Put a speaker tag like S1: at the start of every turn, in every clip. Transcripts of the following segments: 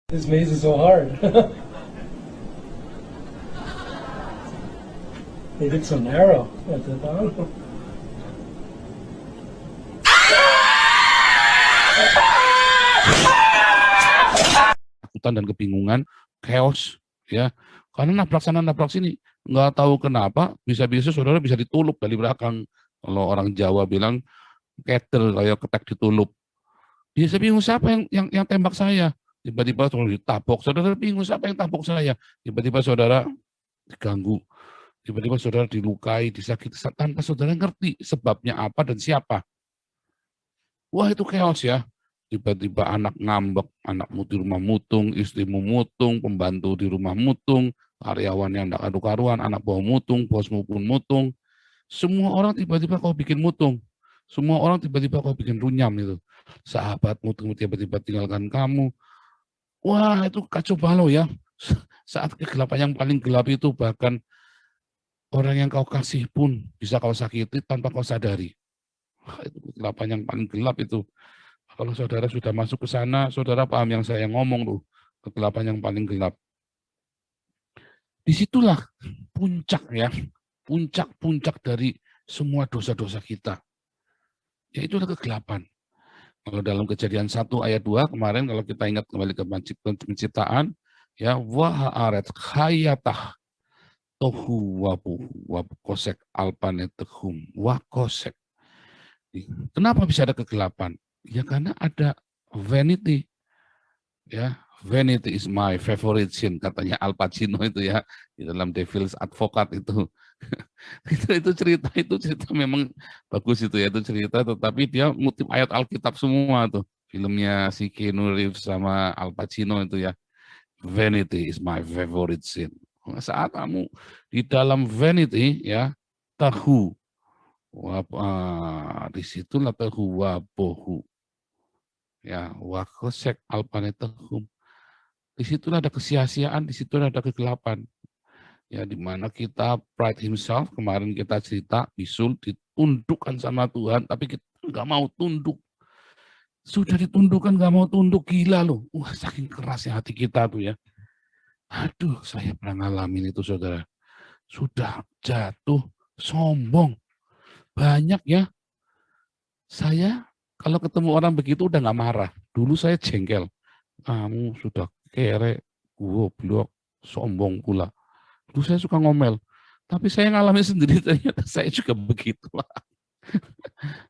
S1: This maze is so hard. They did so narrow at the bottom.
S2: Ketakutan dan kebingungan, chaos, ya. Karena nabrak sana nabrak sini, nggak tahu kenapa bisa-bisa saudara bisa ditulup dari belakang. Kalau orang Jawa bilang ketel kayak ketek ditulup. Dia saya bingung siapa yang tembak saya. Tiba-tiba saudara ditapok, saudara bingung siapa yang tapok saya. Tiba-tiba saudara diganggu, tiba-tiba saudara dilukai, disakiti tanpa saudara ngerti sebabnya apa dan siapa. Wah itu chaos ya. Tiba-tiba anak ngambek, anakmu di rumah mutung, istrimu mutung, pembantu di rumah mutung, karyawan yang tidak karu-karuan, anak buah mutung, bosmu pun mutung. Semua orang tiba-tiba kau bikin mutung. Semua orang tiba-tiba kau bikin runyam itu. Sahabatmu tiba-tiba tinggalkan kamu. Wah itu kacau balau ya. Saat kegelapan yang paling gelap itu bahkan orang yang kau kasih pun bisa kau sakiti tanpa kau sadari. Wah, itu kegelapan yang paling gelap itu. Kalau saudara sudah masuk ke sana, saudara paham yang saya ngomong tuh, kegelapan yang paling gelap. Disitulah puncak ya, puncak-puncak dari semua dosa-dosa kita. Yaitulah kegelapan. Kalau dalam Kejadian 1 ayat 2 kemarin kalau kita ingat kembali ke penciptaan, ya wahaaret hayatah tohu wabu kosek alpanetehum wakosek. Kenapa bisa ada kegelapan? Ya karena ada vanity. Ya, vanity is my favorite sin katanya Al Pacino itu ya di dalam Devil's Advocate itu. itu cerita memang bagus itu ya itu cerita tetapi dia ngutip ayat Alkitab semua tuh. Filmnya si Keanu Reeves sama Al Pacino itu ya. Vanity is my favorite sin. Saat kamu di dalam vanity ya, tahu disitulah tahu wabohu ya wakosek alpanetahum. Disitulah ada kesia-siaan, disitulah ada kegelapan. Ya, di mana kita pride himself, kemarin kita cerita, bisul ditundukkan sama Tuhan, tapi kita nggak mau tunduk. Sudah ditundukkan nggak mau tunduk, gila loh. Wah, saking kerasnya hati kita tuh ya. Aduh, saya pernah ngalamin itu saudara. Sudah jatuh, sombong. Banyak ya. Saya kalau ketemu orang begitu udah nggak marah. Dulu saya jengkel. Kamu sudah kere, goblok, sombong pula. Dulu saya suka ngomel. Tapi saya ngalamin sendiri ternyata saya juga begitu.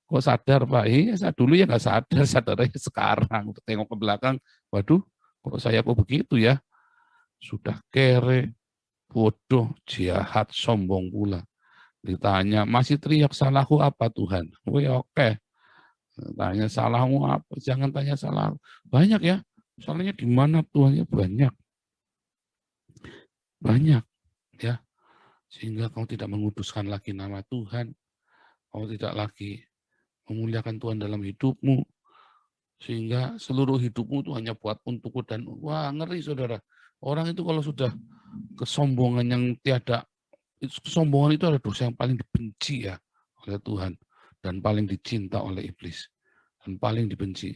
S2: Kok sadar Pak? Iya, saya dulu ya nggak sadar, sadarnya sekarang. Tengok ke belakang, waduh, kok saya kok begitu ya? Sudah kere, bodoh, jahat, sombong pula. Ditanya, masih teriak salahku apa Tuhan? Wih, oke. Tanya salahmu apa? Jangan tanya salah. Banyak ya. Soalnya di mana Tuhannya banyak. Banyak ya. Sehingga kamu tidak menguduskan lagi nama Tuhan. Kamu tidak lagi memuliakan Tuhan dalam hidupmu. Sehingga seluruh hidupmu itu hanya buat untukku dan wah ngeri saudara. Orang itu kalau sudah kesombongan yang tiada, kesombongan itu adalah dosa yang paling dibenci ya oleh Tuhan dan paling dicinta oleh iblis dan paling dibenci.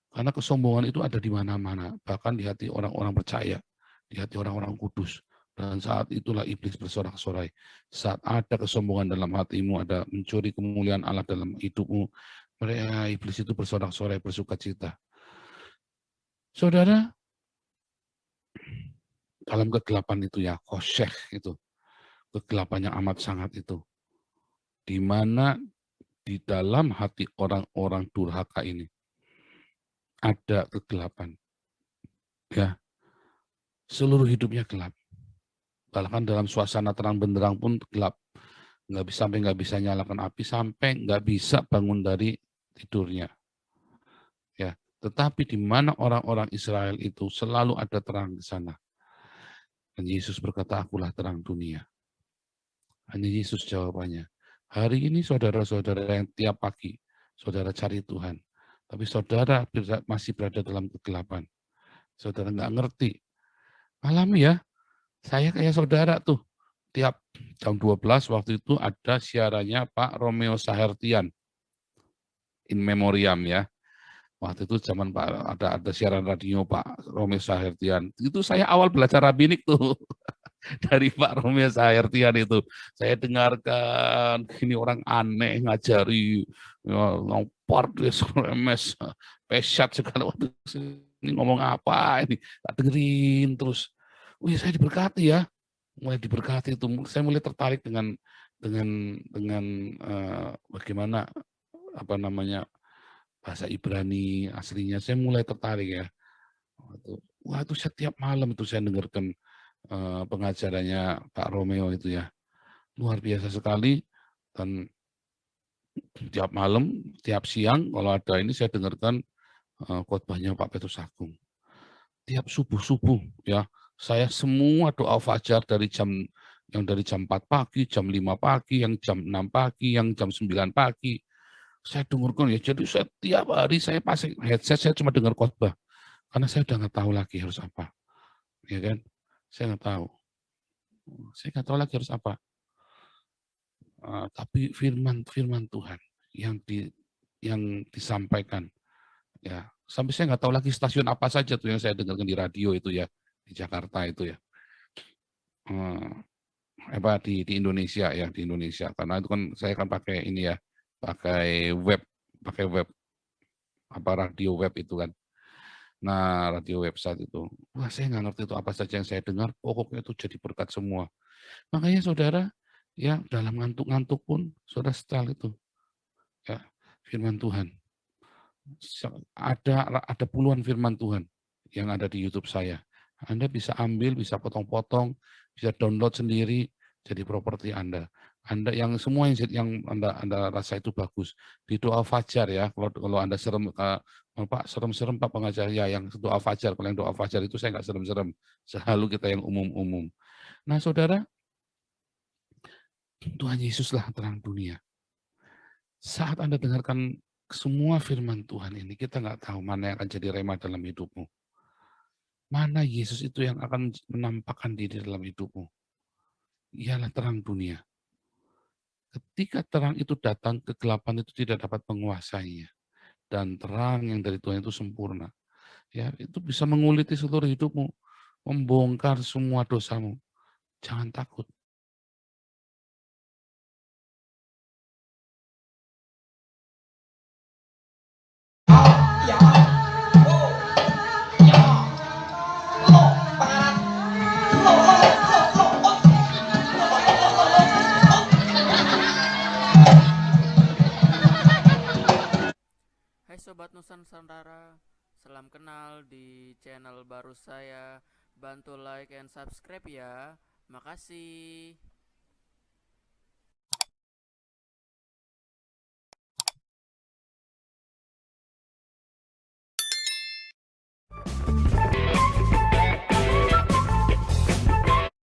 S2: Karena kesombongan itu ada di mana-mana, bahkan di hati orang-orang percaya, di hati orang-orang kudus. Dan saat itulah iblis bersorak-sorai. Saat ada kesombongan dalam hatimu, ada mencuri kemuliaan Allah dalam hidupmu, mereka iblis itu bersorak-sorai, bersuka cita. Saudara, dalam kegelapan itu ya, kosyeh itu, kegelapan yang amat sangat itu, di mana di dalam hati orang-orang durhaka ini ada kegelapan. Ya, seluruh hidupnya gelap. Bahkan dalam suasana terang benderang pun gelap. Nggak bisa nyalakan api, sampai nggak bisa bangun dari tidurnya. Ya, tetapi di mana orang-orang Israel itu selalu ada terang di sana. Dan Yesus berkata, akulah terang dunia. Hanya Yesus jawabannya. Hari ini saudara-saudara yang tiap pagi, saudara cari Tuhan. Tapi saudara masih berada dalam kegelapan. Saudara nggak ngerti. Alami ya, saya kayak saudara tuh. Tiap jam 12 waktu itu ada siarannya Pak Romeo Sahertian. In memoriam ya. Waktu itu zaman ada siaran radio Pak Romi Sahertian. Itu saya awal belajar rabbinik tuh dari Pak Romi Sahertian itu. Saya dengarkan ini orang aneh ngajari ngompor MS pesat segala waktu ini ngomong apa ini tak dengerin terus. Wih saya diberkati ya, mulai diberkati itu. Saya mulai tertarik dengan bagaimana apa namanya bahasa Ibrani aslinya. Saya mulai tertarik ya. Wah itu setiap malam itu saya dengarkan pengajarannya Pak Romeo itu ya. Luar biasa sekali. Dan tiap malam, tiap siang kalau ada ini saya dengarkan khotbahnya Pak Petrus Agung. Tiap subuh-subuh ya. Saya semua doa fajar dari jam 4 pagi, jam 5 pagi, yang jam 6 pagi, yang jam 9 pagi. Saya dengarkan ya. Jadi setiap hari saya pasang headset, saya cuma dengar khotbah. Karena saya udah nggak tahu lagi harus apa. Ya kan? Saya nggak tahu. Saya nggak tahu lagi harus apa. Tapi firman Tuhan yang disampaikan ya sampai saya nggak tahu lagi stasiun apa saja tuh yang saya dengarkan di radio itu ya di Jakarta itu ya di Indonesia ya di Indonesia karena itu kan saya kan pakai ini ya pakai web apa radio web itu kan. Nah radio website itu wah saya nggak ngerti itu apa saja yang saya dengar pokoknya itu jadi berkat semua. Makanya saudara ya dalam ngantuk-ngantuk pun saudara setel itu ya firman Tuhan. Ada puluhan firman Tuhan yang ada di YouTube saya. Anda bisa ambil, bisa potong-potong, bisa download sendiri jadi properti Anda. Anda yang semua yang Anda rasa itu bagus. Di doa fajar ya, kalau Anda serem Pak serem-serem Pak pengajar ya yang doa fajar, kalau yang doa fajar itu saya nggak serem-serem. Selalu kita yang umum-umum. Nah, Saudara, Tuhan Yesuslah terang dunia. Saat Anda dengarkan semua firman Tuhan ini, kita nggak tahu mana yang akan jadi rema dalam hidupmu. Mana Yesus itu yang akan menampakkan diri dalam hidupmu. Ialah terang dunia. Ketika terang itu datang, kegelapan itu tidak dapat menguasainya. Dan terang yang dari Tuhan itu sempurna. Ya, itu bisa menguliti seluruh hidupmu, membongkar semua dosamu. Jangan takut.
S3: Hai Sobat Nusantara, salam kenal di channel baru saya. Bantu like and subscribe ya. Makasih.